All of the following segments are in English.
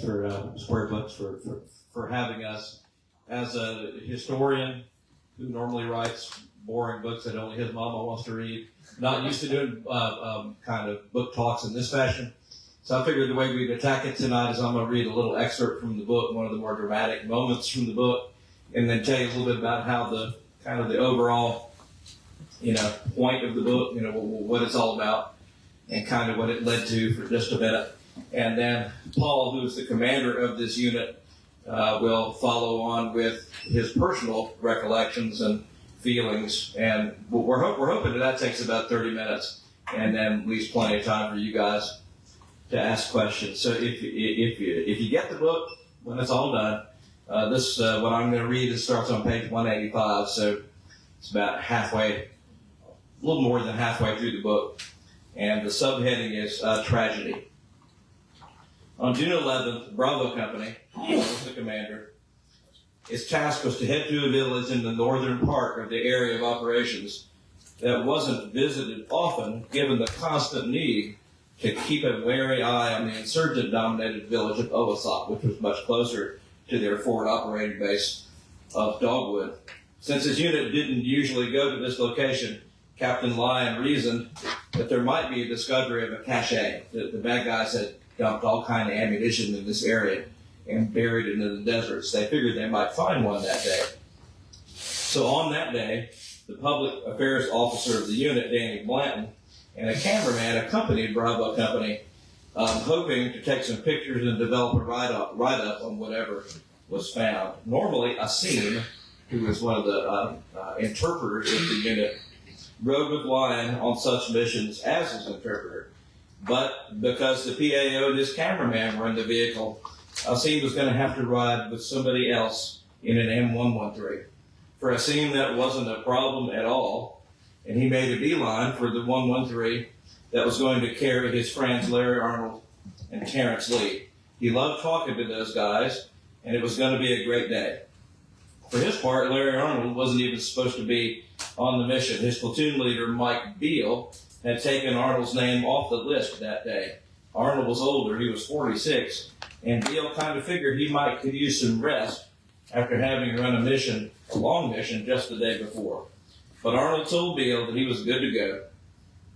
for Square Books for having us. As a historian who normally writes boring books that only his mama wants to read, not used to doing kind of book talks in this fashion. So I figured the way we'd attack it tonight is I'm going to read a little excerpt from the book, one of the more dramatic moments from the book, and then tell you a little bit about how the kind of the overall, point of the book, what it's all about, and kind of what it led to for just a minute. And then Paul, who's the commander of this unit, will follow on with his personal recollections and feelings. And we're hoping that takes about 30 minutes, and then leaves plenty of time for you guys to ask questions. So if you get the book when it's all done, what I'm going to read starts on page 185. So it's about halfway, a little more than halfway through the book, and the subheading is tragedy. On June 11th, the Bravo Company, he was the commander. Its task was to head to a village in the northern part of the area of operations that wasn't visited often, given the constant need to keep a wary eye on the insurgent-dominated village of Owasok, which was much closer to their forward operating base of Dogwood. Since his unit didn't usually go to this location, Captain Lyon reasoned that there might be a discovery of a cache. The bad guys had dumped all kind of ammunition in this area and buried it in the deserts. They figured they might find one that day. So on that day, the public affairs officer of the unit, Danny Blanton, and a cameraman accompanied Bravo Company, hoping to take some pictures and develop a write-up on whatever was found. Normally, Asim, who was one of the interpreters of the unit, rode with Lyon on such missions as his interpreter. But because the PAO and his cameraman were in the vehicle, Asim was going to have to ride with somebody else in an M113. For Asim, that wasn't a problem at all, and he made a beeline for the 113 that was going to carry his friends Larry Arnold and Terrence Lee. He loved talking to those guys, and it was going to be a great day. For his part, Larry Arnold wasn't even supposed to be on the mission. His platoon leader, Mike Beale, had taken Arnold's name off the list that day. Arnold was older, he was 46, and Beale kind of figured he could use some rest after having run a long mission just the day before. But Arnold told Beale that he was good to go.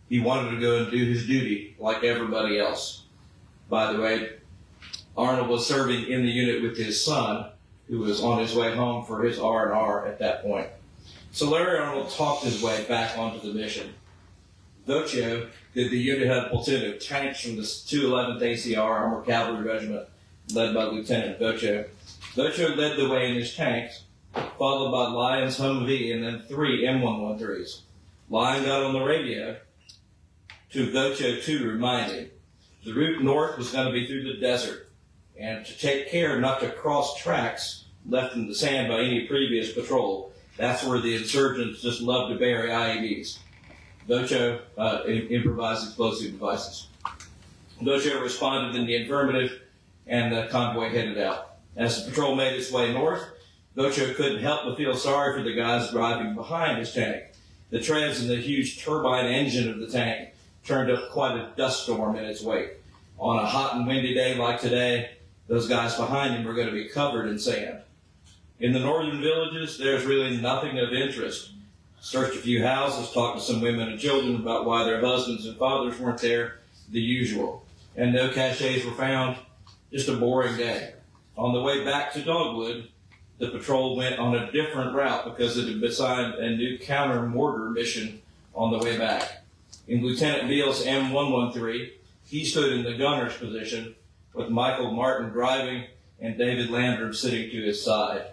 He wanted to go and do his duty like everybody else. By the way, Arnold was serving in the unit with his son, who was on his way home for his R&R at that point. So Larry Arnold talked his way back onto the mission. Vocho, the unit had a platoon of tanks from the 211th ACR Armored Cavalry Regiment, led by Lieutenant Vocho. Vocho led the way in his tanks, followed by Lyon's Humvee and then 3 M113s. Lyon got on the radio to Vocho to remind him the route north was going to be through the desert, and to take care not to cross tracks left in the sand by any previous patrol. That's where the insurgents just love to bury IEDs. Vocho improvised explosive devices. Vocho responded in the affirmative, and the convoy headed out. As the patrol made its way north, Vocho couldn't help but feel sorry for the guys driving behind his tank. The treads and the huge turbine engine of the tank turned up quite a dust storm in its wake. On a hot and windy day like today, those guys behind him were going to be covered in sand. In the northern villages, there's really nothing of interest. Searched a few houses, talked to some women and children about why their husbands and fathers weren't there, the usual. And no caches were found, just a boring day. On the way back to Dogwood, the patrol went on a different route because it had been assigned a new counter-mortar mission on the way back. In Lieutenant Beale's M113, he stood in the gunner's position with Michael Martin driving and David Landrum sitting to his side.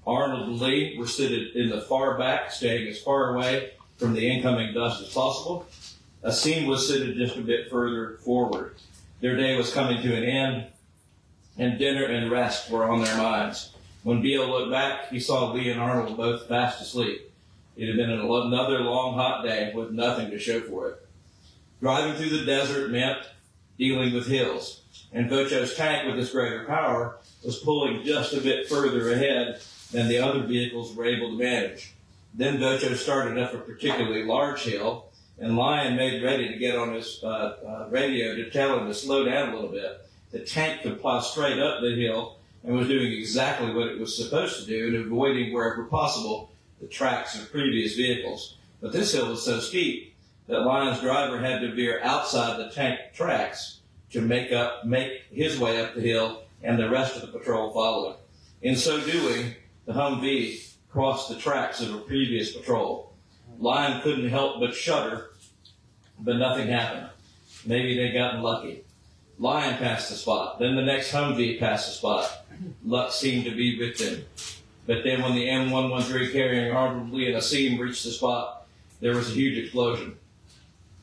Arnold and Lee were seated in the far back, staying as far away from the incoming dust as possible. Asim was seated just a bit further forward. Their day was coming to an end, and dinner and rest were on their minds. When Beale looked back, he saw Lee and Arnold both fast asleep. It had been another long, hot day with nothing to show for it. Driving through the desert meant dealing with hills, and Vocho's tank, with its greater power, was pulling just a bit further ahead than the other vehicles were able to manage. Then Vocho started up a particularly large hill, and Lyon made ready to get on his radio to tell him to slow down a little bit, the tank could plow straight up the hill and was doing exactly what it was supposed to do and avoiding wherever possible the tracks of previous vehicles. But this hill was so steep that Lyon's driver had to veer outside the tank tracks to make his way up the hill, and the rest of the patrol followed. In so doing, the Humvee crossed the tracks of a previous patrol. Lyon couldn't help but shudder, but nothing happened. Maybe they'd gotten lucky. Lyon passed the spot. Then the next Humvee passed the spot. Luck seemed to be with them. But then when the M113 carrying Arnold Lee and Asim reached the spot, there was a huge explosion.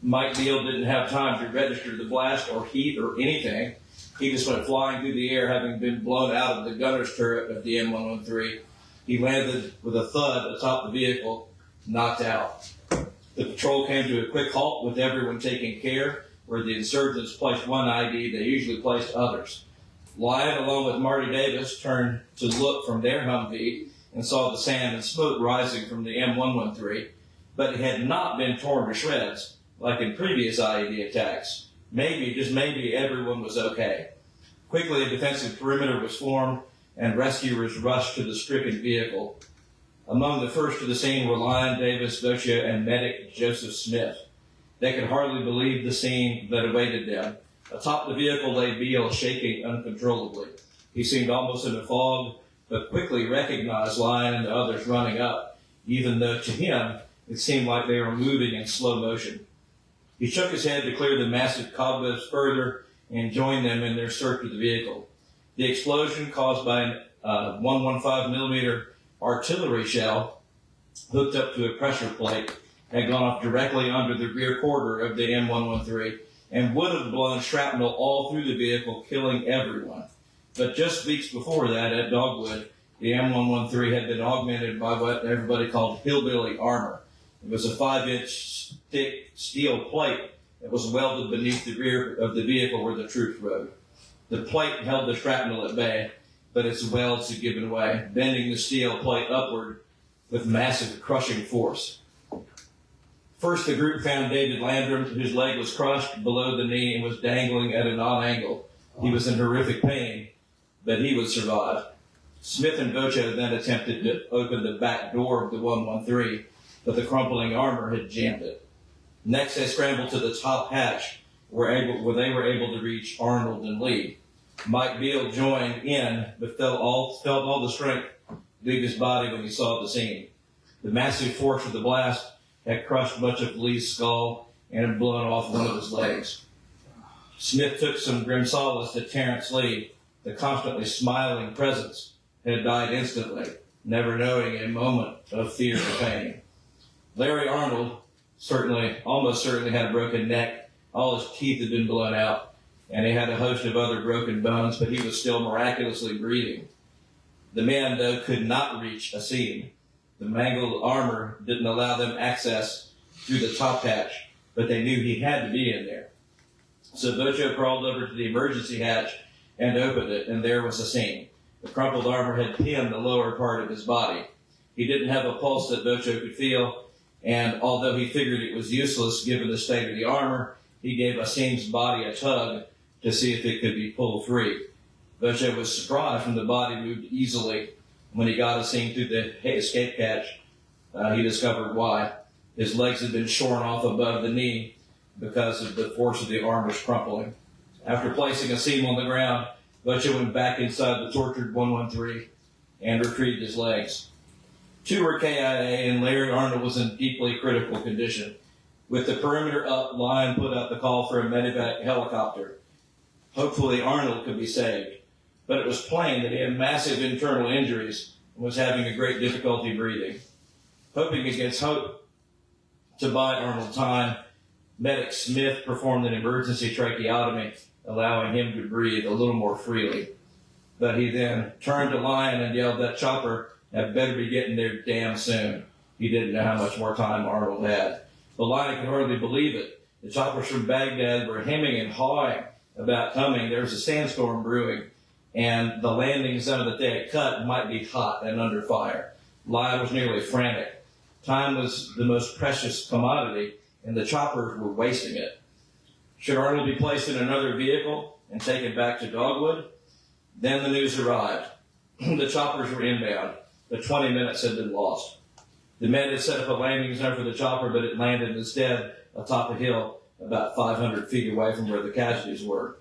Mike Beale didn't have time to register the blast or heat or anything. He just went flying through the air, having been blown out of the gunner's turret of the M113. He landed with a thud atop the vehicle, knocked out. The patrol came to a quick halt with everyone taking care. Where the insurgents placed one ID, they usually placed others. Lyon, along with Marty Davis, turned to look from their Humvee and saw the sand and smoke rising from the M113, but it had not been torn to shreds like in previous IED attacks. Maybe, just maybe, everyone was okay. Quickly, a defensive perimeter was formed, and rescuers rushed to the stricken vehicle. Among the first to the scene were Lyon, Davis, Docia, and medic Joseph Smith. They could hardly believe the scene that awaited them. Atop the vehicle lay Beale, shaking uncontrollably. He seemed almost in a fog, but quickly recognized Lyon and the others running up, even though to him it seemed like they were moving in slow motion. He shook his head to clear the massive cobwebs further and joined them in their search of the vehicle. The explosion, caused by a 115 millimeter artillery shell hooked up to a pressure plate, had gone off directly under the rear quarter of the M113 and would have blown shrapnel all through the vehicle, killing everyone. But just weeks before that, at Dogwood, the M113 had been augmented by what everybody called hillbilly armor. It was a 5-inch thick steel plate that was welded beneath the rear of the vehicle where the troops rode. The plate held the shrapnel at bay, but its welds had given way, bending the steel plate upward with massive crushing force. First, the group found David Landrum, whose leg was crushed below the knee and was dangling at an odd angle. He was in horrific pain, but he would survive. Smith and Docia then attempted to open the back door of the 113, but the crumpling armor had jammed it. Next, they scrambled to the top hatch, where they were able to reach Arnold and Lee. Mike Beale joined in, but felt all the strength leave his body when he saw the scene. The massive force of the blast had crushed much of Lee's skull and had blown off one of his legs. Smith took some grim solace that Terrence Lee, the constantly smiling presence, had died instantly, never knowing a moment of fear or pain. Larry Arnold almost certainly had a broken neck. All his teeth had been blown out, and he had a host of other broken bones, but he was still miraculously breathing. The men, though, could not reach Asim. The mangled armor didn't allow them access through the top hatch, but they knew he had to be in there. So Docia crawled over to the emergency hatch and opened it, and there was Asim. The crumpled armor had pinned the lower part of his body. He didn't have a pulse that Docia could feel, and although he figured it was useless given the state of the armor, he gave Asim's body a tug to see if it could be pulled free. Docia was surprised when the body moved easily. When he got Asim through the escape hatch, he discovered why. His legs had been shorn off above the knee because of the force of the armor's crumpling. After placing Asim on the ground, Docia went back inside the tortured 113 and retrieved his legs. Two were KIA, and Larry Arnold was in deeply critical condition. With the perimeter up, Lyon put out the call for a medevac helicopter. Hopefully Arnold could be saved. But it was plain that he had massive internal injuries and was having a great difficulty breathing. Hoping against hope to buy Arnold time, medic Smith performed an emergency tracheotomy, allowing him to breathe a little more freely. But he then turned to Lyon and yelled, "That chopper had better be getting there damn soon." He didn't know how much more time Arnold had. But Lyon could hardly believe it. The choppers from Baghdad were hemming and hawing about coming. There was a sandstorm brewing, and the landing zone that they had cut might be hot and under fire. Lyon was nearly frantic. Time was the most precious commodity, and the choppers were wasting it. Should Arnold be placed in another vehicle and taken back to Dogwood. Then the news arrived. The choppers were inbound. The 20 minutes had been lost. The men had set up a landing zone for the chopper, but it landed instead atop a hill about 500 feet away from where the casualties were.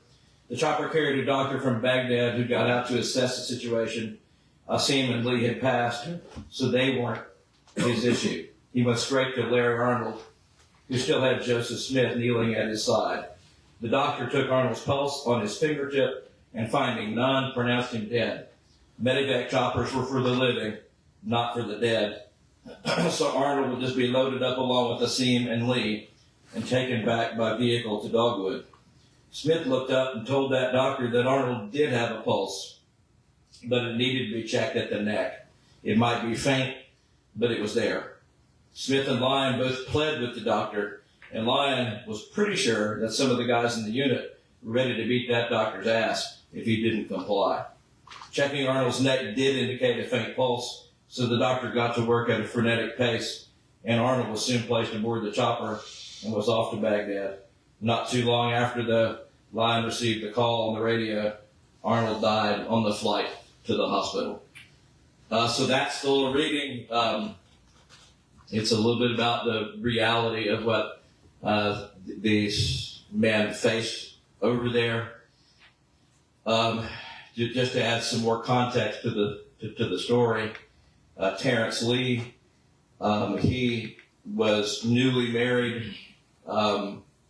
The chopper carried a doctor from Baghdad who got out to assess the situation. Asim and Lee had passed, so they weren't his issue. He went straight to Larry Arnold, who still had Joseph Smith kneeling at his side. The doctor took Arnold's pulse on his fingertip and, finding none, pronounced him dead. Medevac choppers were for the living, not for the dead. So Arnold would just be loaded up along with Asim and Lee and taken back by vehicle to Dogwood. Smith looked up and told that doctor that Arnold did have a pulse, but it needed to be checked at the neck. It might be faint, but it was there. Smith and Lyon both pled with the doctor, and Lyon was pretty sure that some of the guys in the unit were ready to beat that doctor's ass if he didn't comply. Checking Arnold's neck did indicate a faint pulse, so the doctor got to work at a frenetic pace, and Arnold was soon placed aboard the chopper and was off to Baghdad. Not too long after the Lyon received the call on the radio, Arnold died on the flight to the hospital. So that's still a reading. It's a little bit about the reality of what these men faced over there. Just to add some more context to the story, Terrence Lee, he was newly married.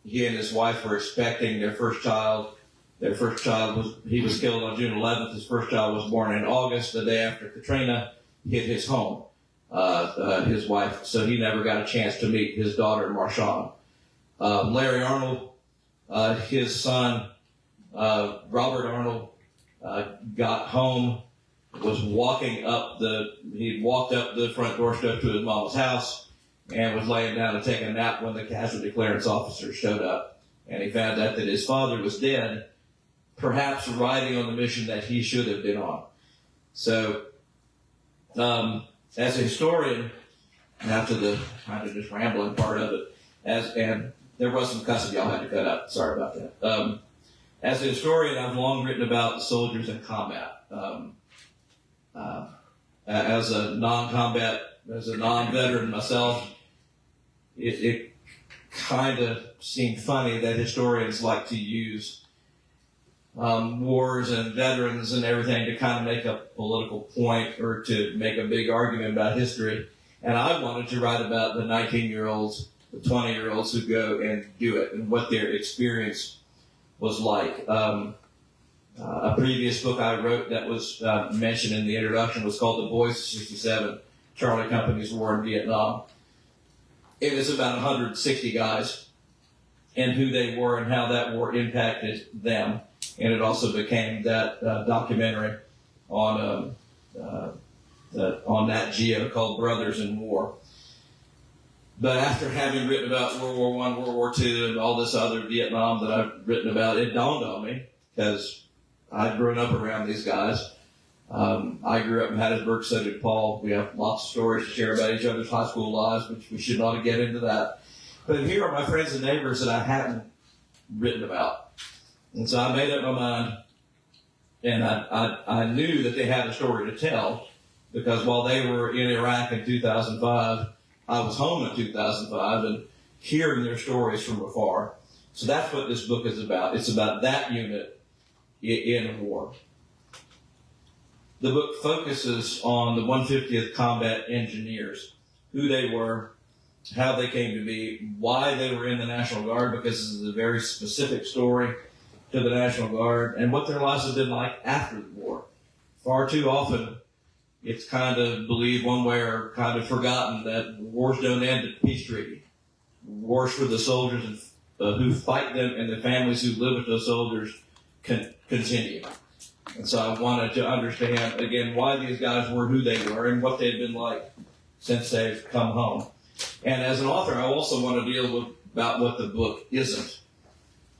He and his wife were expecting their first child. He was killed on June 11th. His first child was born in August, the day after Katrina hit his home, his wife. So he never got a chance to meet his daughter, Marshawn. Larry Arnold, his son, Robert Arnold, got home, he walked up the front doorstep to his mama's house and was laying down to take a nap when the casualty clearance officer showed up. And he found out that his father was dead, perhaps riding on the mission that he should have been on. So, as a historian, now to the kind of just rambling part of it, and there was some cussing y'all had to cut out. Sorry about that. As a historian, I've long written about the soldiers in combat. As a non-veteran myself, it kind of seemed funny that historians like to use wars and veterans and everything to kind of make a political point or to make a big argument about history. And I wanted to write about the 19-year-olds, the 20-year-olds who go and do it and what their experience was like. A previous book I wrote that was mentioned in the introduction was called The Boys of 67, Charlie Company's War in Vietnam. It is about 160 guys and who they were and how that war impacted them. And it also became that documentary on Nat Geo called Brothers in War. But after having written about World War I, World War II, and all this other Vietnam that I've written about, it dawned on me, because I'd grown up around these guys. I grew up in Hattiesburg, so did Paul. We have lots of stories to share about each other's high school lives, which we should not get into that. But here are my friends and neighbors that I hadn't written about. And so I made up my mind, and I knew that they had a story to tell, because while they were in Iraq in 2005, I was home in 2005 and hearing their stories from afar. So that's what this book is about. It's about that unit in a war. The book focuses on the 150th Combat Engineers, who they were, how they came to be, why they were in the National Guard, because this is a very specific story to the National Guard, and what their lives have been like after the war. Far too often, it's kind of believed one way or kind of forgotten that wars don't end at peace treaty. Wars for the soldiers who fight them and the families who live with those soldiers can continue. And so I wanted to understand, again, why these guys were who they were and what they'd been like since they've come home. And as an author, I also want to deal about what the book isn't.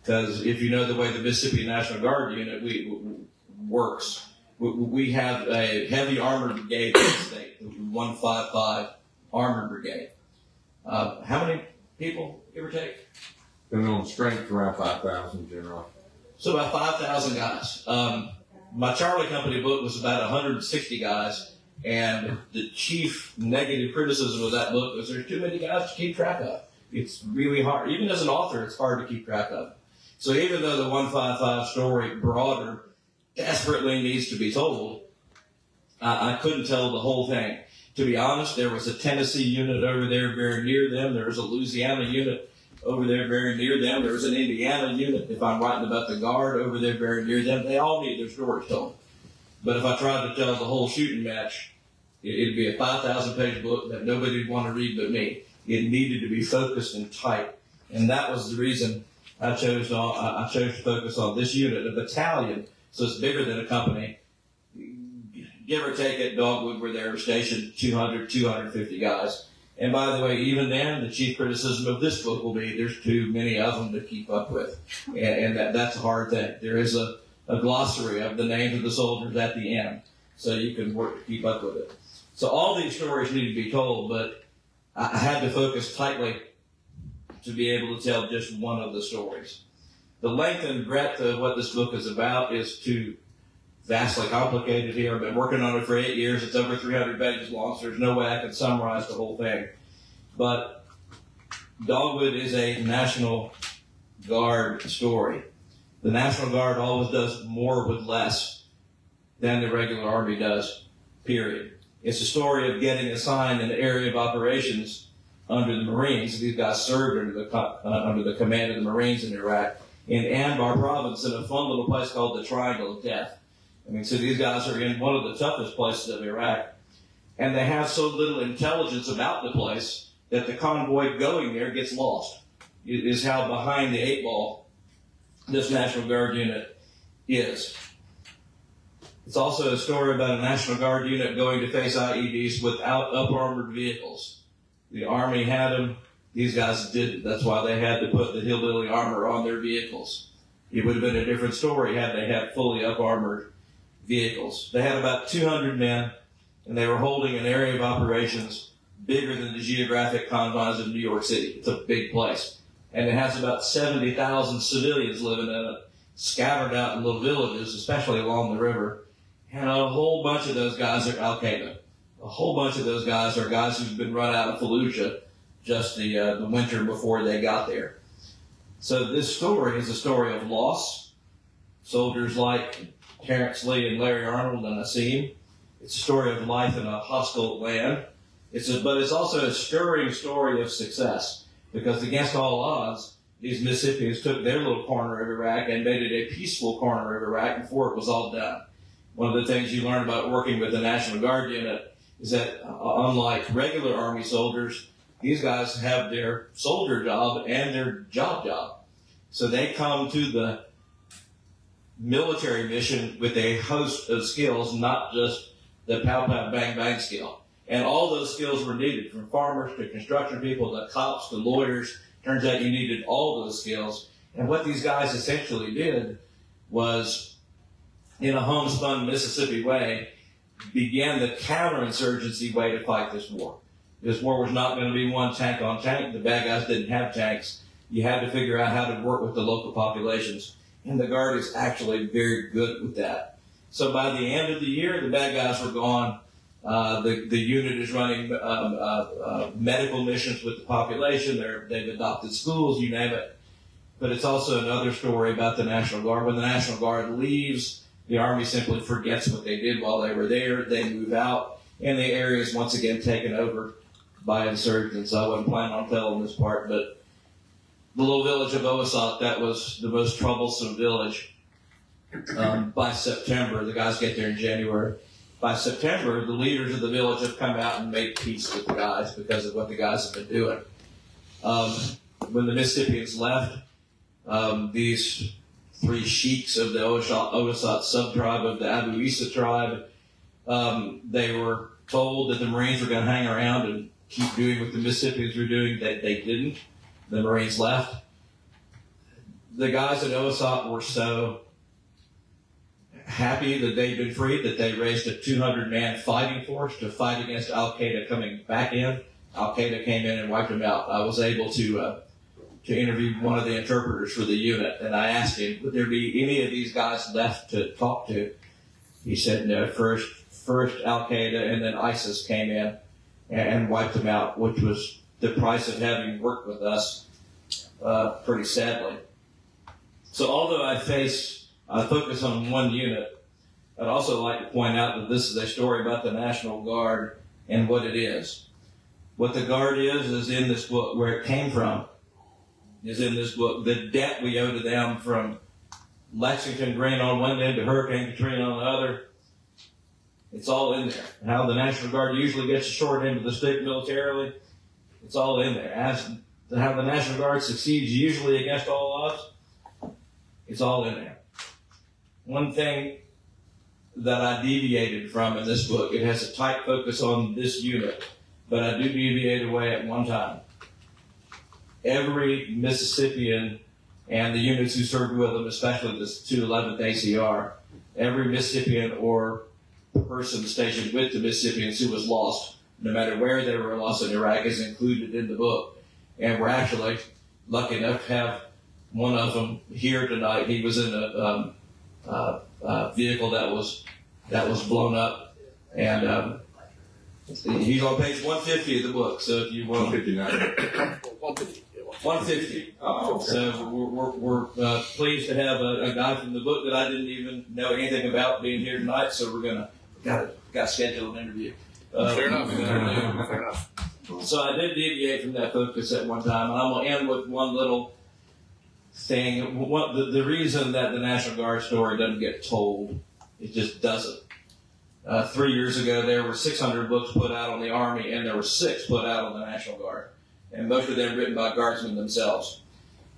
Because if you know the way the Mississippi National Guard unit works, we have a heavy armored brigade in the state, the 155 Armored Brigade. How many people, give or take? Depending on strength, around 5,000 general. So about 5,000 guys. My Charlie Company book was about 160 guys, and the chief negative criticism of that book was there's too many guys to keep track of. It's really hard. Even as an author, it's hard to keep track of. So even though the 155 story, broader, desperately needs to be told, I couldn't tell the whole thing. To be honest, there was a Tennessee unit over there very near them. There was a Louisiana unit over there very near them. There was an Indiana unit, if I'm writing about the Guard, over there very near them. They all need their stories told. But if I tried to tell the whole shooting match, it'd be a 5,000-page book that nobody would want to read but me. It needed to be focused and tight. And that was the reason I chose to focus on this unit, a battalion, so it's bigger than a company. Give or take at Dogwood where they were stationed 200, 250 guys. And by the way, even then, the chief criticism of this book will be there's too many of them to keep up with. And that's a hard thing. There is a glossary of the names of the soldiers at the end, so you can work to keep up with it. So all these stories need to be told, but I had to focus tightly to be able to tell just one of the stories. The length and breadth of what this book is about is too vastly complicated here. I've been working on it for 8 years. It's over 300 pages long, so there's no way I can summarize the whole thing. But Dogwood is a National Guard story. The National Guard always does more with less than the regular Army does, period. It's a story of getting assigned an area of operations under the Marines. These guys served under the command of the Marines in Iraq, in Anbar province, in a fun little place called the Triangle of Death. I mean, so these guys are in one of the toughest places of Iraq, and they have so little intelligence about the place that the convoy going there gets lost. It is how behind the eight ball this National Guard unit is. It's also a story about a National Guard unit going to face IEDs without up-armored vehicles. The Army had them. These guys didn't. That's why they had to put the hillbilly armor on their vehicles. It would have been a different story had they had fully up-armored vehicles. They had about 200 men, and they were holding an area of operations bigger than the geographic confines of New York City. It's a big place. And it has about 70,000 civilians living in it, scattered out in little villages, especially along the river. And a whole bunch of those guys are Al-Qaeda. A whole bunch of those guys are guys who've been run out of Fallujah just the winter before they got there. So this story is a story of loss. Soldiers like Terrence Lee and Larry Arnold and Asim. It's a story of life in a hostile land. But it's also a stirring story of success, because against all odds, these Mississippians took their little corner of Iraq and made it a peaceful corner of Iraq before it was all done. One of the things you learn about working with the National Guard unit is that unlike regular Army soldiers, these guys have their soldier job and their job. So they come to the military mission with a host of skills, not just the pow pow bang bang skill. And all those skills were needed, from farmers to construction people to cops to lawyers. Turns out you needed all those skills. And what these guys essentially did was, in a homespun Mississippi way, began the counterinsurgency way to fight this war. This war was not going to be one tank on tank. The bad guys didn't have tanks. You had to figure out how to work with the local populations. And the Guard is actually very good with that. So by the end of the year, the bad guys were gone. The unit is running medical missions with the population. They've adopted schools, you name it. But it's also another story about the National Guard. When the National Guard leaves, the Army simply forgets what they did while they were there. They move out, and the area is once again taken over by insurgents. I wasn't planning on telling this part, but the little village of Owasat, that was the most troublesome village. By September, the guys get there in January. By September, the leaders of the village have come out and made peace with the guys because of what the guys have been doing. When the Mississippians left, these three sheiks of the Owasat sub-tribe of the Abu Isa tribe, they were told that the Marines were going to hang around and keep doing what the Mississippians were doing. They didn't. The Marines left. The guys at Owasat were so happy that they'd been freed that they raised a 200-man fighting force to fight against Al-Qaeda coming back in. Al-Qaeda came in and wiped them out. I was able to to interview one of the interpreters for the unit, and I asked him, would there be any of these guys left to talk to? He said, no, first Al-Qaeda and then ISIS came in and wiped them out, which was the price of having worked with us pretty sadly. So although I focus on one unit, I'd also like to point out that this is a story about the National Guard and what it is. What the Guard is in this book. Where it came from is in this book. The debt we owe to them from Lexington Green on one end to Hurricane Katrina on the other, it's all in there. How the National Guard usually gets the short end of the stick militarily, it's all in there. As to how the National Guard succeeds usually against all odds, it's all in there. One thing that I deviated from in this book, it has a tight focus on this unit, but I do deviate away at one time. Every Mississippian and the units who served with them, especially the 211th ACR, every Mississippian or person stationed with the Mississippians who was lost, no matter where they were lost in Iraq, is included in the book. And we're actually lucky enough to have one of them here tonight. He was in a vehicle that was blown up, and he's on page 150 of the book. So if you want 150. So we're pleased to have a guy from the book that I didn't even know anything about being here tonight. So we're got to schedule an interview. Fair enough. So I did deviate from that focus at one time, and I'm going to end with one little thing. The reason that the National Guard story doesn't get told, it just doesn't. 3 years ago, there were 600 books put out on the Army, and there were 6 put out on the National Guard, and most of them written by Guardsmen themselves.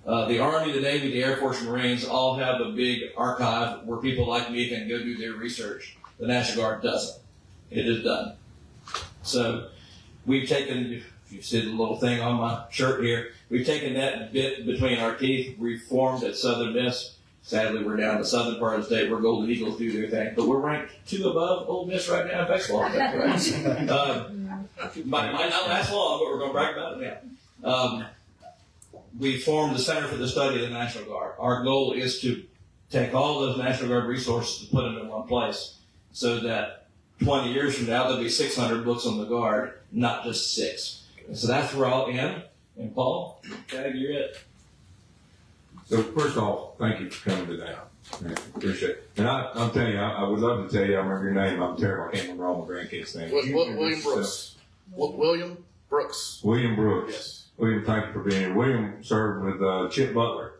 The Army, the Navy, the Air Force, and Marines all have a big archive where people like me can go do their research. The National Guard doesn't. It is done. So we've taken, if you see the little thing on my shirt here, we've taken that bit between our teeth, reformed at Southern Miss. Sadly, we're down in the southern part of the state where Golden Eagles do their thing, but we're ranked 2 above Ole Miss right now in baseball. Might not last long, but we're going to brag about it now. We formed the Center for the Study of the National Guard. Our goal is to take all those National Guard resources and put them in one place so that 20 years from now, there'll be 600 books on the Guard, not just 6. And so that's where I'll end. And Paul, tag, you're it. So first off, thank you for coming today. I appreciate it. And I'm telling you, I would love to tell you I remember your name. I'm terrible. I can't remember all my grandkids' names. William Brooks. William Brooks. William Brooks. Yes. William, thank you for being here. William served with Chip Butler,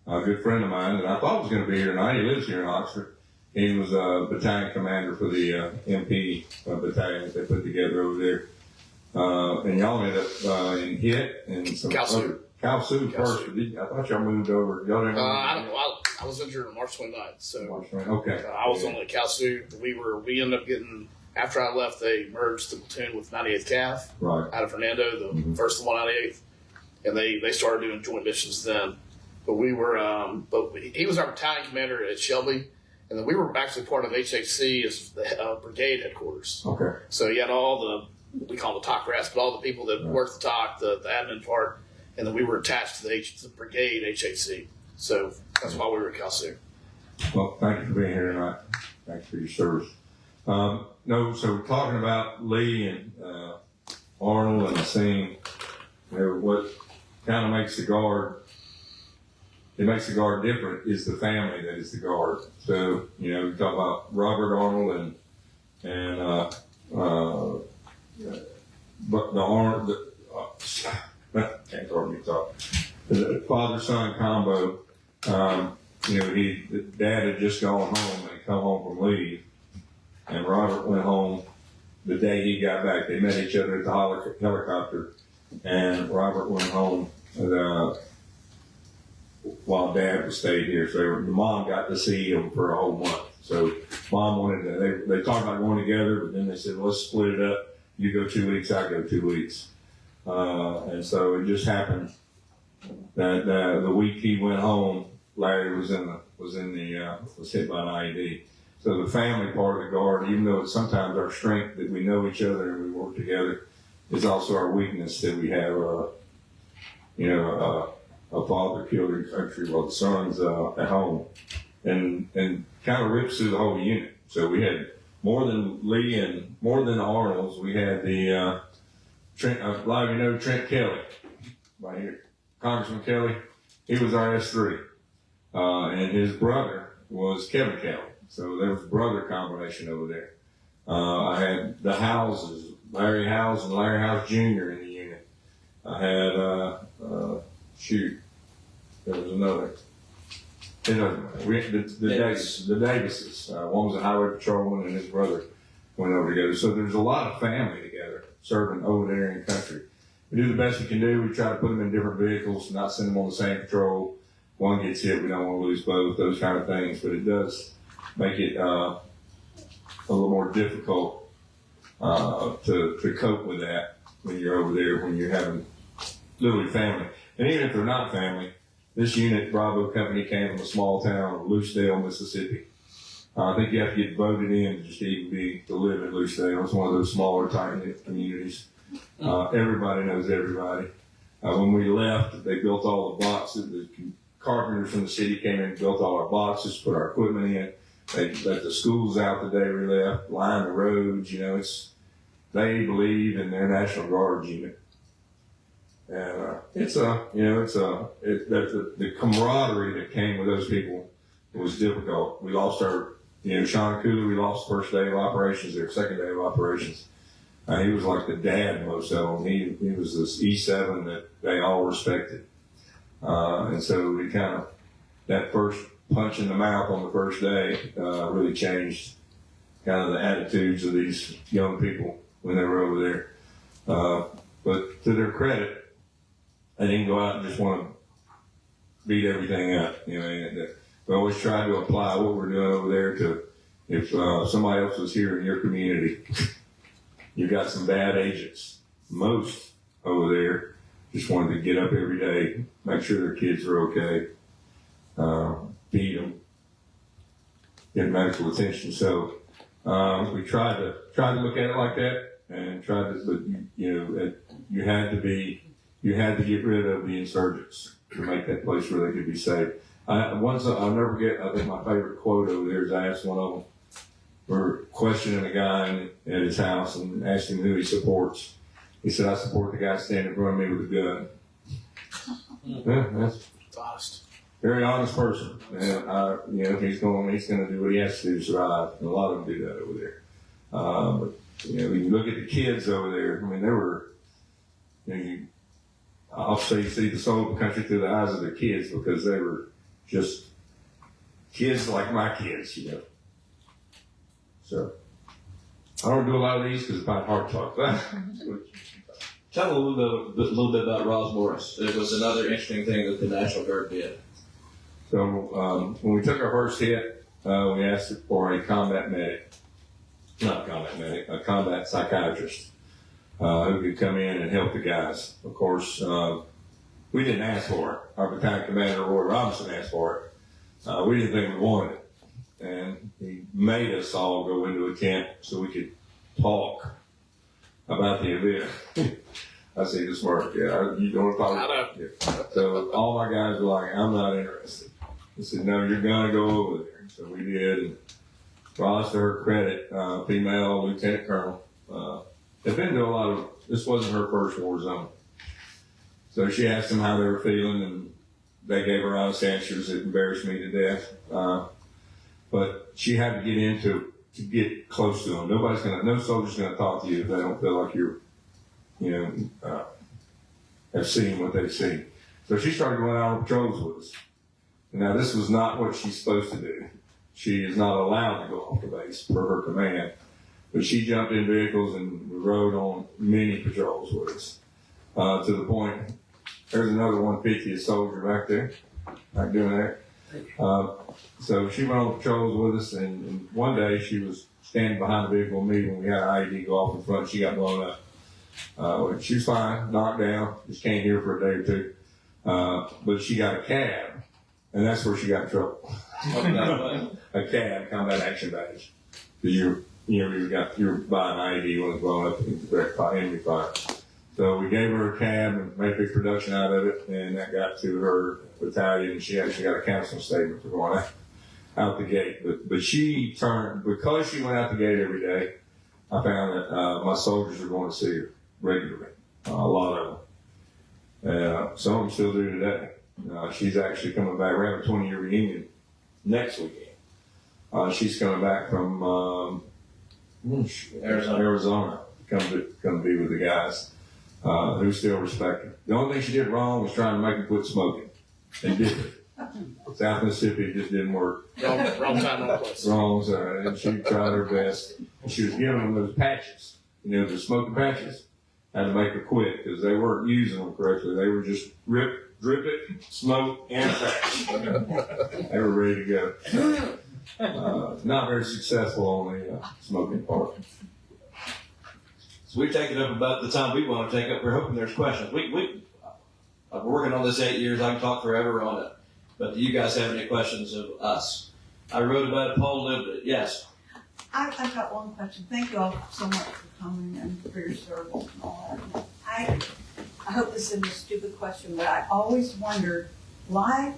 a good friend of mine that I thought was going to be here tonight. He lives here in Oxford. He was a battalion commander for the MP battalion that they put together over there. And y'all ended up in HIT and some other. Calsu first. I thought y'all moved over. Y'all didn't I was injured on March 29th. So March 29th. Okay. I was on the Calsu. We ended up getting, after I left, they merged the platoon with 98th Cav out of Fernando, the first of 198th. And they started doing joint missions then. But we were, he was our battalion commander at Shelby. And then we were actually part of HHC as the brigade headquarters. Okay. So you had all we call them the talk rats, but all the people that worked the talk, the admin part. And then we were attached to the brigade HHC. So that's why we were at Calsu. Well, thank you for being here tonight. Thanks for your service. So we're talking about Lee and Arnold and the scene. What kind of makes the Guard, it makes the Guard different is the family that is the Guard. So, we talk about Robert Arnold and but the Arnold, can't hardly talk. The father-son combo, the dad had just gone home and come home from leave, and Robert went home the day he got back. They met each other at the helicopter, and Robert went home while Dad stayed here. So the mom got to see him for a whole month. So Mom wanted to, they talked about going together, but then they said, let's split it up. You go 2 weeks, I go 2 weeks. And so it just happened that the week he went home, Larry was hit by an IED. So the family part of the Guard, even though it's sometimes our strength that we know each other and we work together, is also our weakness that we have, a father killed in country while the son's at home, and kind of rips through the whole unit. So we had more than Lee and more than the Arnolds. We had the Trent. A lot of you know Trent Kelly, right here, Congressman Kelly. He was our S3, and his brother was Kevin Kelly. So there was a brother combination over there. I had the Houses, Larry House and Larry House Jr. in the unit. I had, there was another. It doesn't matter. We had the Davises. One was a highway patrolman and his brother went over together. So there's a lot of family together serving over there in the country. We do the best we can do. We try to put them in different vehicles, not send them on the same patrol. One gets hit, we don't want to lose both, those kind of things. But it does make it a little more difficult to cope with that when you're over there, when you're having literally family. And even if they're not family, this unit, Bravo Company, came from a small town of Lucedale, Mississippi. I think you have to get voted in to just even to live in Lucedale. It's one of those smaller, tight-knit communities. Everybody knows everybody. When we left, they built all the boxes. The carpenters from the city came in and built all our boxes, put our equipment in. They let the schools out the day we left, line the roads. You know, they believe in their National Guard unit. And the camaraderie that came with those people was difficult. We lost Sean Cooley, we lost first day of operations, their second day of operations. He was like the dad in most of them. He was this E7 that they all respected. And so we that first punch in the mouth on the first day really changed kind of the attitudes of these young people when they were over there. But to their credit, they didn't go out and just want to beat everything up. You know, we always try to apply what we're doing over there to if somebody else was here in your community. You've got some bad agents. Most over there just wanted to get up every day, make sure their kids are okay, feed them, get medical attention. So we tried to look at it like that, and but you had to get rid of the insurgents to make that place where they could be safe. I'll never forget. I think my favorite quote over there is I asked one of them. We're questioning a guy at his house and asked him who he supports. He said, "I support the guy standing in front of me with a gun." Yeah, that's honest. Very honest person. And he's going to do what he has to do to survive. And a lot of them do that over there. But when you look at the kids over there, I mean, they were. I'll say you see the soul of the country through the eyes of their kids because they were just kids like my kids, So I don't do a lot of these because it's about hard talk. Tell me a little bit about Ross Morris. It was another interesting thing that the National Guard did. So when we took our first hit, we asked for a combat psychiatrist who could come in and help the guys. Of course, we didn't ask for it. Our battalion commander, Roy Robinson, asked for it. We didn't think we wanted it. And he made us all go into a tent so we could talk about the event. I see the smirk. Yeah, you don't follow. Yeah. So all my guys were like, "I'm not interested." He said, "No, you're gonna go over there." So we did. And Ross, to her credit, female lieutenant colonel, had been to a lot of. This wasn't her first war zone. So she asked them how they were feeling, and they gave her honest answers that embarrassed me to death. But she had to get in to get close to them. No soldier's gonna talk to you if they don't feel like you're, have seen what they've seen. So she started going out on patrols with us. Now this was not what she's supposed to do. She is not allowed to go off the base per her command. But she jumped in vehicles and rode on many patrols with us. To the point, there's another 150th soldier back there, doing that. So she went on patrols with us, and one day she was standing behind the vehicle with me when we had an IED go off in front. She got blown up. She was fine, knocked down, just came here for a day or two. But she got a cab, and that's where she got in trouble. A cab, combat action badge. You're buying IED when it's blown up in direct enemy fire. So we gave her a cab and made a big production out of it, and that got to her battalion, and she actually got a counseling statement for going out the gate. But she turned, because she went out the gate every day, I found that my soldiers are going to see her regularly, a lot of them. Some of them still do today. She's actually coming back. We're having a 20-year reunion next weekend. She's coming back from Arizona to come be with the guys who still respect her. The only thing she did wrong was trying to make them quit smoking. They did it. South Mississippi, it just didn't work. Wrong time, wrong place. Wrong, sorry. And she tried her best. She was giving them those patches, the smoking patches. Had to make her quit because they weren't using them correctly. They were just drip it, smoke, and patch. They were ready to go. Not very successful on the smoking part. So we've taken up about the time we want to take up. We're hoping there's questions. I've been working on this 8 years. I can talk forever on it. But do you guys have any questions of us? I wrote about it. Paul lived it. Yes. I've got one question. Thank you all so much for coming and for your service and all that. I hope this isn't a stupid question, but I always wondered why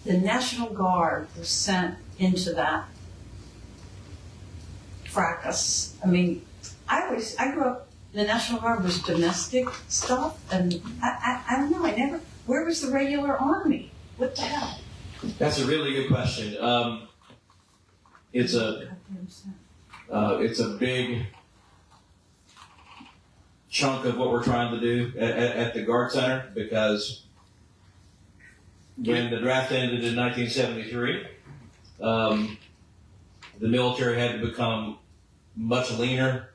the National Guard was sent into that fracas. I mean, I grew up, the National Guard was domestic stuff, and I don't know, where was the regular army? What the hell? That's a really good question. It's a big chunk of what we're trying to do at the Guard Center, because when the draft ended in 1973, the military had to become much leaner.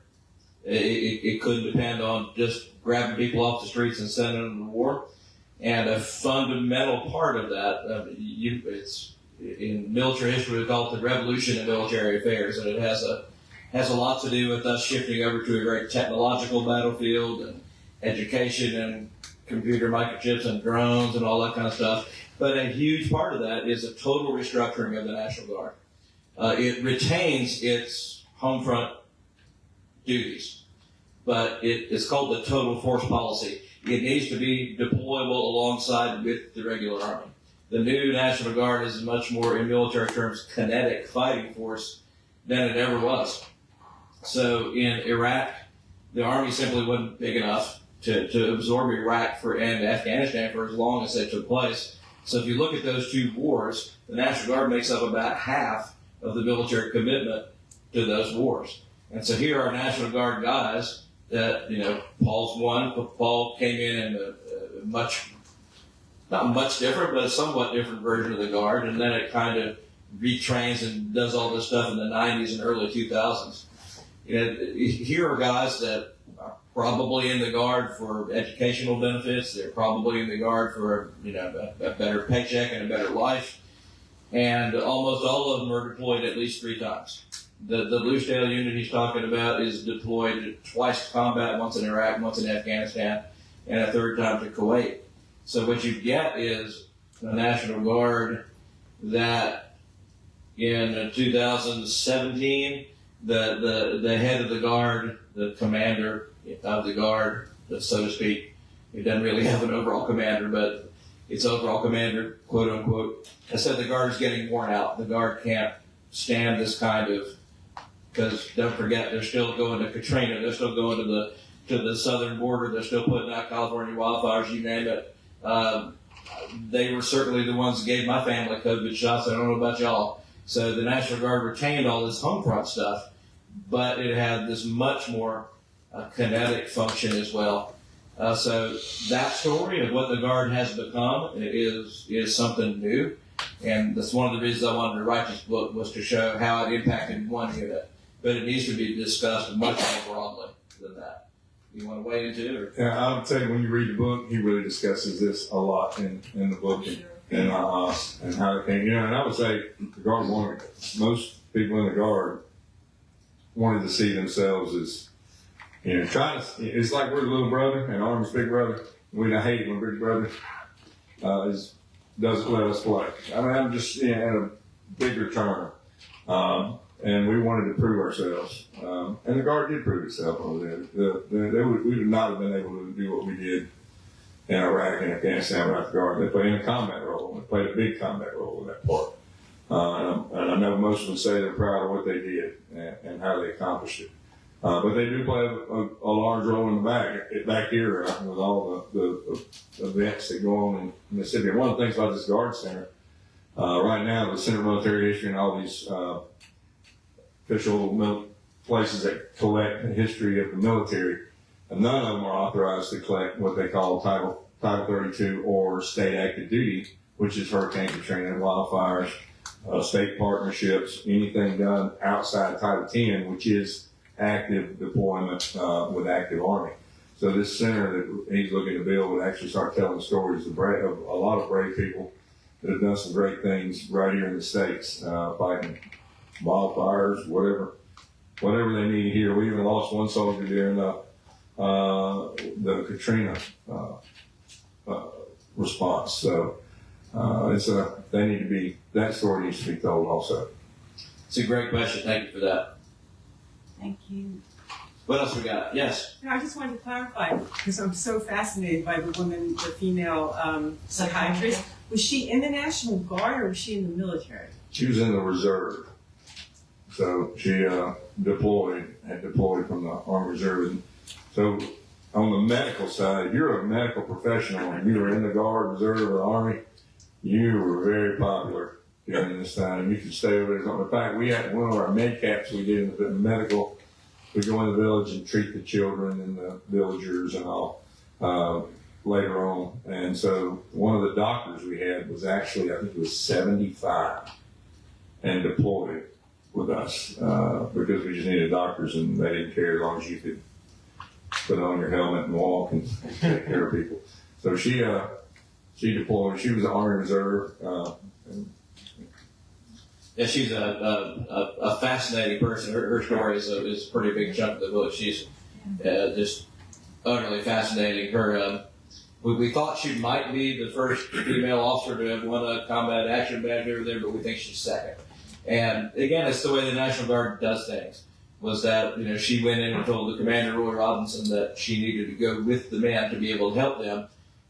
It couldn't depend on just grabbing people off the streets and sending them to war. And a fundamental part of that, it's in military history, we call it the revolution in military affairs, and it has a lot to do with us shifting over to a very technological battlefield and education and computer microchips and drones and all that kind of stuff. But a huge part of that is a total restructuring of the National Guard. It retains its home front duties, but it's called the total force policy. It needs to be deployable alongside with the regular Army. The new National Guard is much more, in military terms, kinetic fighting force than it ever was. So in Iraq, the Army simply wasn't big enough to absorb Iraq and Afghanistan for as long as they took place. So if you look at those two wars, the National Guard makes up about half of the military commitment to those wars. And so here are National Guard guys that, Paul's one. Paul came in a not much different, but a somewhat different version of the Guard, and then it kind of retrains and does all this stuff in the 90s and early 2000s. Here are guys that are probably in the Guard for educational benefits. They're probably in the Guard for a better paycheck and a better life, and almost all of them are deployed at least 3 times. The Lucedale unit he's talking about is deployed twice to combat, once in Iraq, once in Afghanistan, and a 3rd time to Kuwait. So what you get is a National Guard that in 2017, the head of the Guard, the commander of the Guard, so to speak, he doesn't really have an overall commander, but it's overall commander, quote unquote, I said the Guard is getting worn out. The Guard can't stand this kind of, because don't forget, they're still going to Katrina, they're still going to the southern border, they're still putting out California wildfires, you name it. They were certainly the ones that gave my family COVID shots. I don't know about y'all. So the National Guard retained all this home front stuff, but it had this much more kinetic function as well. So that story of what the Guard has become is something new. And that's one of the reasons I wanted to write this book, was to show how it impacted one unit. But it needs to be discussed much more broadly than that. You want to weigh into it? Or? Yeah, I'll tell you, when you read the book, he really discusses this a lot in the book and how it came. And I would say the Guard wanted, most people in the Guard wanted to see themselves as, it's like we're the little brother and Army's big brother. We hate when big brother doesn't let us play. I mean, I'm just in a bigger term. and we wanted to prove ourselves. And the Guard did prove itself over there. We would not have been able to do what we did in Iraq and Afghanistan without the Guard. They played in a combat role. They played a big combat role in that part. And I know most would say they're proud of what they did and how they accomplished it. But they do play a large role in the back here with all the events that go on in Mississippi. And one of the things about this Guard Center, right now, the Center of Military History and all these official places that collect the history of the military, and none of them are authorized to collect what they call Title 32 or state active duty, which is hurricane Katrina, wildfires, state partnerships, anything done outside Title 10, which is active deployment with active Army. So this center that he's looking to build would actually start telling stories of a lot of brave people that have done some great things right here in the States, fighting wildfires, whatever they need here. We even lost one soldier during the Katrina response. So that story needs to be told also. It's a great question. Thank you for that. Thank you. What else we got? Yes. No, I just wanted to clarify, because I'm so fascinated by the female psychiatrist. Was she in the National Guard or was she in the military? She was in the reserve. So she had deployed from the Army Reserve. And so on the medical side, if you're a medical professional and you were in the Guard, Reserve, or Army, you were very popular during this time. You could stay over there. In fact, we had one of our med caps we did in the medical. We go in the village and treat the children and the villagers and all later on. And so one of the doctors we had was actually, I think it was 75 and deployed with us because we just needed doctors and they didn't care as long as you could put on your helmet and walk and take care of people. So she deployed. She was an Army Reserve. Yeah, she's a fascinating person. Her story is a pretty big chunk of the book. She's just utterly fascinating. We thought she might be the first female officer to have won a combat action badge over there, but we think she's second. And again, it's the way the National Guard does things. Was that she went in and told the commander, Roy Robinson, that she needed to go with the men to be able to help them,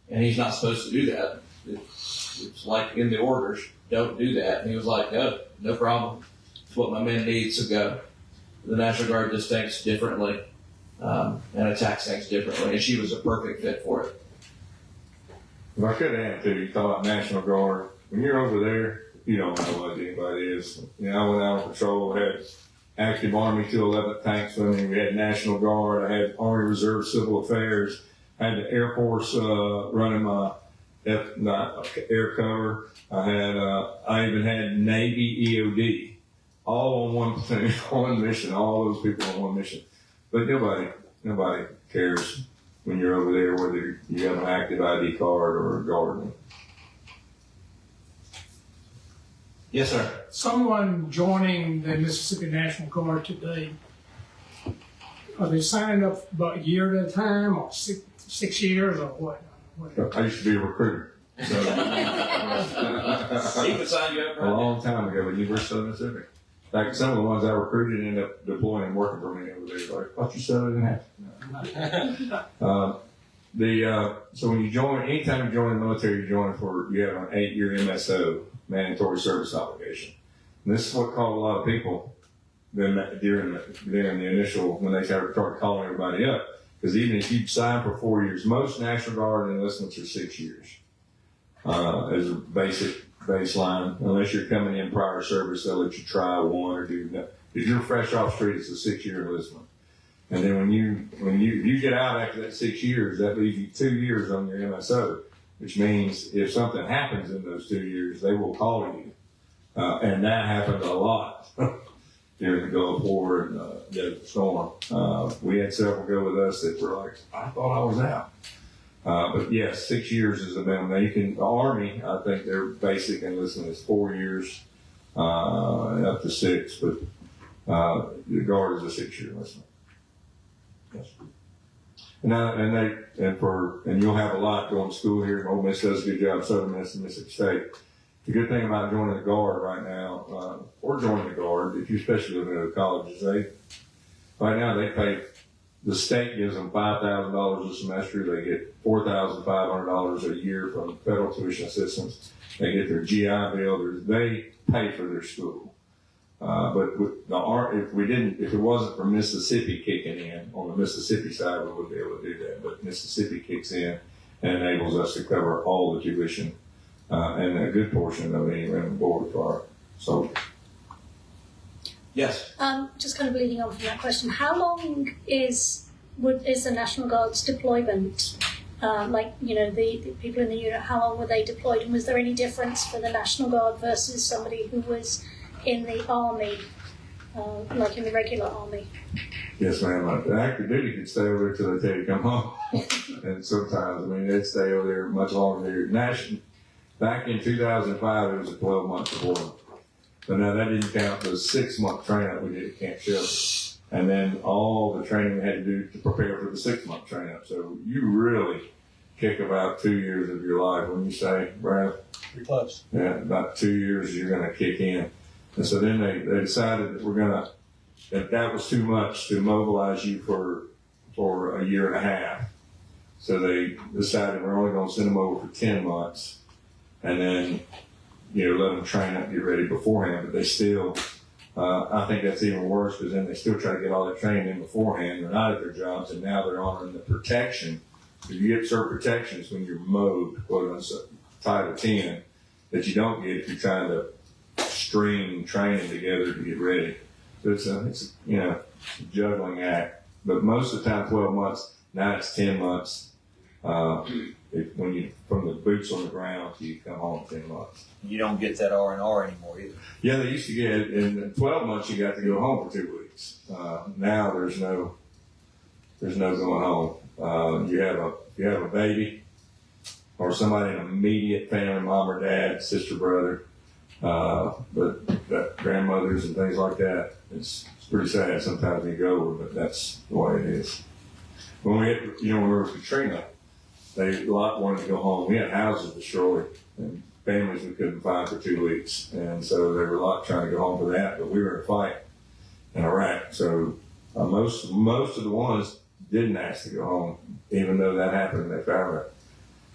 and he's not supposed to do that. It's like in the orders, don't do that. And he was like, no problem. It's what my men need, so go. The National Guard just thinks differently and attacks things differently, and she was a perfect fit for it. If I could add to you, talk about National Guard. When you're over there, you don't know what anybody is. I went out on patrol, had active Army 211th tanks with me. We had National Guard. I had Army Reserve Civil Affairs. I had the Air Force running my air cover. I even had Navy EOD, all on one platoon, one mission. All those people on one mission. But nobody cares when you're over there whether you have an active ID card or a Guard. Yes, sir. Someone joining the Mississippi National Guard today, are they signing up about a year at a time or 6 years or what? I used to be a recruiter. So, He could sign you up a long time ago at the University of Mississippi. In fact, some of the ones I recruited ended up deploying and working for me over there. Like, I thought you said it in half. So when you join, anytime you join the military, you have an 8-year MSO, mandatory service obligation. And this is what called a lot of people during the initial, when they started calling everybody up. Because even if you sign for 4 years, most National Guard enlistments are 6 years as a basic baseline. Unless you're coming in prior service, they'll let you try one or do that. If you're fresh off street, it's a 6-year enlistment. And then when you get out after that 6 years, that leaves you 2 years on your MSO, which means if something happens in those 2 years, they will call you. And that happened a lot during the Gulf War and Desert Storm. We had several go with us that were like, I thought I was out. But yes, 6 years is the minimum. Now the Army, I think their basic enlistment is 4 years, up to 6, but the Guard is a 6-year enlistment. Yes. And you'll have a lot going to school here. Ole Miss does a good job. Southern Miss and Mississippi State. The good thing about joining the Guard right now, or joining the Guard, if you especially live in the colleges, right now they pay, the state gives them $5,000 a semester. They get $4,500 a year from federal tuition assistance. They get their GI Bill. They pay for their school. But if it wasn't for Mississippi kicking in, on the Mississippi side, we wouldn't be able to do that. But Mississippi kicks in and enables us to cover all the tuition, and a good portion of any room and board for our soldiers. Yes. Just kind of leading on from that question, how long is the National Guard's deployment? The people in the unit, how long were they deployed, and was there any difference for the National Guard versus somebody who was in the Army, like in the regular Army? Yes, ma'am. The active duty could stay over there till they tell you to come home. And sometimes, they'd stay over there much longer. Back in 2005, it was a 12-month deployment. But now that didn't count the 6-month training we did at Camp Shelby. And then all the training we had to do to prepare for the 6-month training. So you really kick about 2 years of your life when you say, Brad? Pretty close. Yeah, about 2 years you're going to kick in. And so then they decided that that was too much to mobilize you for a year and a half. So they decided we're only going to send them over for 10 months. And then, let them train up, get ready beforehand. But they still, I think that's even worse because then they still try to get all that training in beforehand. They're not at their jobs, and now they're honoring the protection. So you get certain protections when you're mowed, quote unquote, Title 10, that you don't get if you're trying to string training together to get ready. So it's a juggling act. But most of the time, 12 months. Now it's 10 months. When you from the boots on the ground till you come home 10 months. You don't get that R&R anymore either. Yeah, they used to get in 12 months. You got to go home for 2 weeks. Now there's no going home. You have a baby or somebody in immediate family, mom or dad, sister, brother, but grandmothers and things like that. It's pretty sad sometimes when you go over, but that's the way it is. When we were with Katrina, a lot wanted to go home. We had houses destroyed and families we couldn't find for 2 weeks. And so they were a lot trying to go home for that, but we were in a fight in Iraq. So most of the ones didn't ask to go home, even though that happened. They found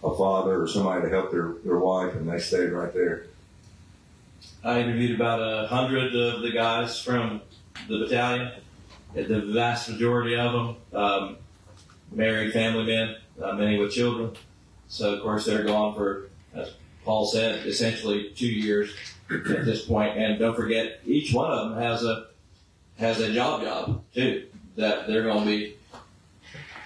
a father or somebody to help their wife, and they stayed right there. I interviewed about 100 of the guys from the battalion. The vast majority of them, married family men, many with children. So, of course, they're gone for, as Paul said, essentially 2 years at this point. And don't forget, each one of them has a job too, that they're going to be,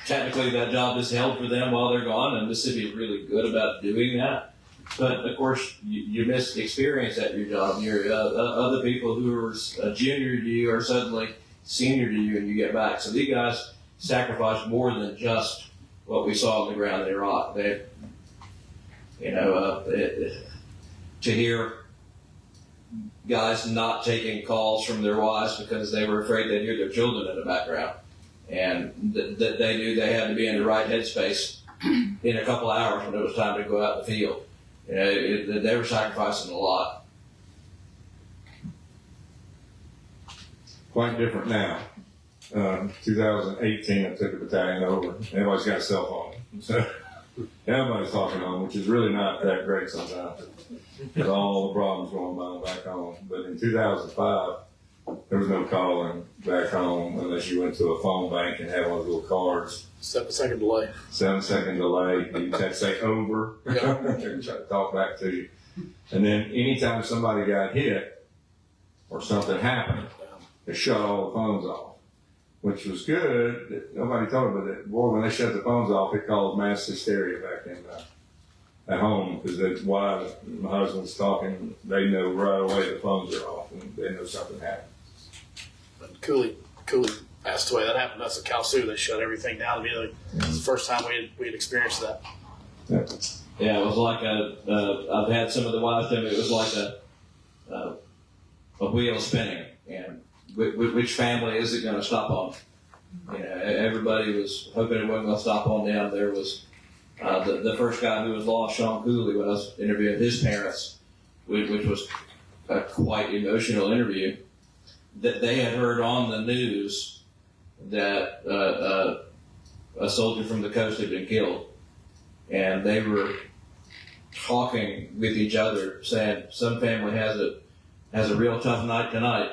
technically that job is held for them while they're gone, and Mississippi is really good about doing that. But, of course, you miss experience at your job. You're other people who are junior to you are suddenly senior to you, and you get back. So these guys sacrifice more than just what we saw on the ground in Iraq. They, to hear guys not taking calls from their wives because they were afraid they'd hear their children in the background, and that they knew they had to be in the right headspace in a couple hours when it was time to go out in the field. They were sacrificing a lot. Quite different now. 2018, I took the battalion over. Everybody's got a cell phone. So everybody's talking on, which is really not that great sometimes. With all the problems going on back home. But in 2005, there was no calling back home unless you went to a phone bank and had one of those little cards. 7-second delay. 7-second delay. You had to say over. Yeah. They're trying to talk back to you. And then anytime somebody got hit or something happened, they shut all the phones off, which was good. Nobody told me that. Boy, when they shut the phones off, it caused mass hysteria back then at home, because that's why my husband's talking. They know right away the phones are off and they know something happened. But Cooley passed away. That happened to us at Cal Sioux. They shut everything down immediately. It was the first time we had experienced that. Yeah, it was like I've had some of the wives tell me it was like a wheel spinning, and which family is it going to stop on? Everybody was hoping it wasn't going to stop on them. There was the first guy who was lost, Sean Cooley, when I was interviewing his parents, which was a quite emotional interview, that they had heard on the news that a soldier from the coast had been killed, and they were talking with each other, saying some family has a real tough night tonight,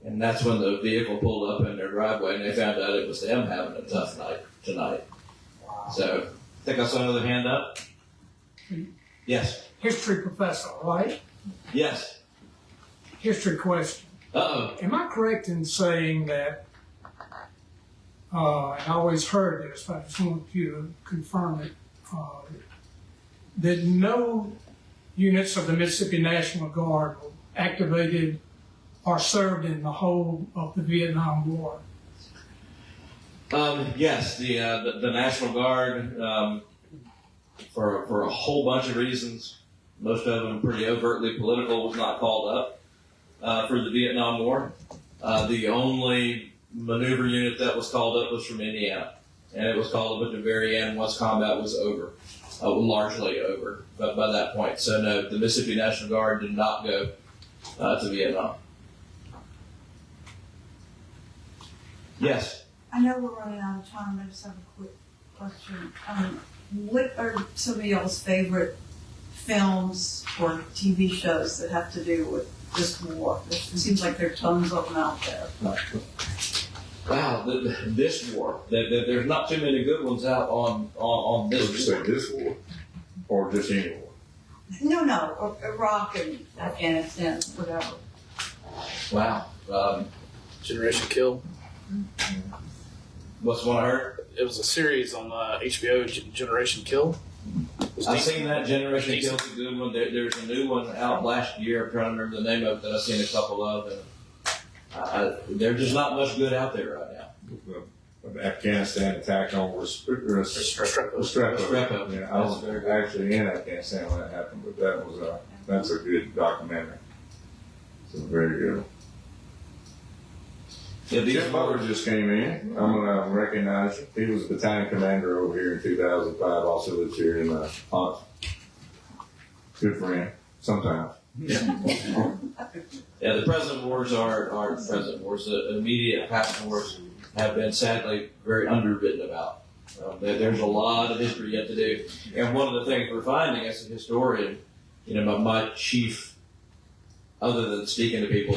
and that's when the vehicle pulled up in their driveway, and they found out it was them having a tough night tonight. So, I think I saw another hand up. Yes. History professor, right? Yes. History question. Uh-oh. Am I correct in saying that, I always heard this, but I just want you to confirm it, that no units of the Mississippi National Guard were activated or served in the whole of the Vietnam War? Yes, the National Guard, for a whole bunch of reasons, most of them pretty overtly political, was not called up for the Vietnam War. The only maneuver unit that was called up was from Indiana, and it was called up at the very end once combat was over, largely over by that point. So no, the Mississippi National Guard did not go to Vietnam. Yes. I know we're running out of time. I just have a quick question. What are some of y'all's favorite films or TV shows that have to do with this war? It seems like there are tons of them out there. Wow, this war. There's not too many good ones out on this war. Would you say this war, or just any war? No, Iraq and Afghanistan, whatever. Wow. Generation Kill. What's the one I heard? It was a series on HBO, Generation Kill. I've seen that. Generation Kill's a good one. There's a new one out last year. I'm trying to remember the name of it that I've seen a couple of. And there's just not much good out there right now. The Afghanistan attack on Restrepo. Yeah, I was actually in Afghanistan when that happened, but that's a good documentary. It's a very good one. Yeah, Jeff Butler just came in. I'm going to recognize you. He was a battalion commander over here in 2005. Also lives here in Hunt. Good friend. Sometimes. Yeah, the present wars are present wars. The immediate past wars have been sadly very underwritten about. There's a lot of history yet to do. And one of the things we're finding as a historian, my chief, other than speaking to people,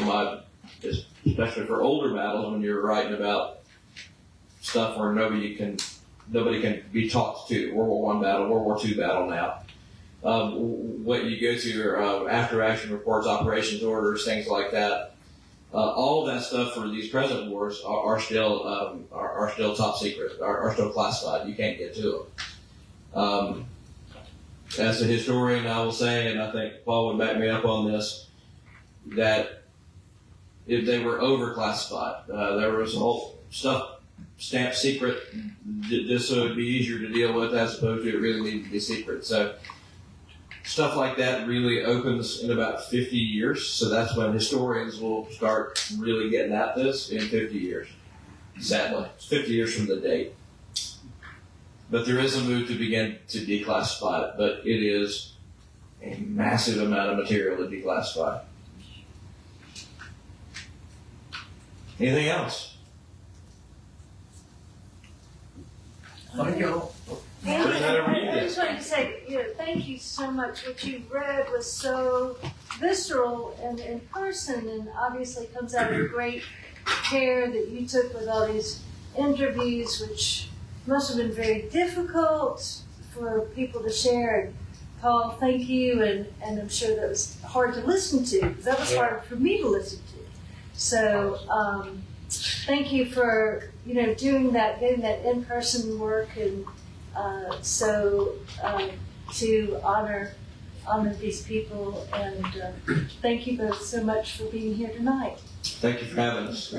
especially for older battles, when you're writing about stuff where nobody can be talked to, World War I battle, World War II battle now. What you go to are after action reports, operations orders, things like that. All of that stuff for these present wars are still top secret, are still classified. You can't get to them. As a historian, I will say, and I think Paul would back me up on this, that if they were overclassified, there was whole stuff stamped secret, just so it'd be easier to deal with, as opposed to it really needed to be secret. So stuff like that really opens in about 50 years. So that's when historians will start really getting at this in 50 years. Sadly, it's 50 years from the date. But there is a move to begin to declassify it, but it is a massive amount of material to declassify. Anything else? Thank you. I just wanted to say, thank you so much. What you read was so visceral and in person, and obviously comes out of the great care that you took with all these interviews, which must have been very difficult for people to share. And Paul, thank you, and I'm sure that was hard to listen to, because that was hard for me to listen to. So thank you for doing that, getting that in-person work, and to honor these people. And thank you both so much for being here tonight. Thank you for having us.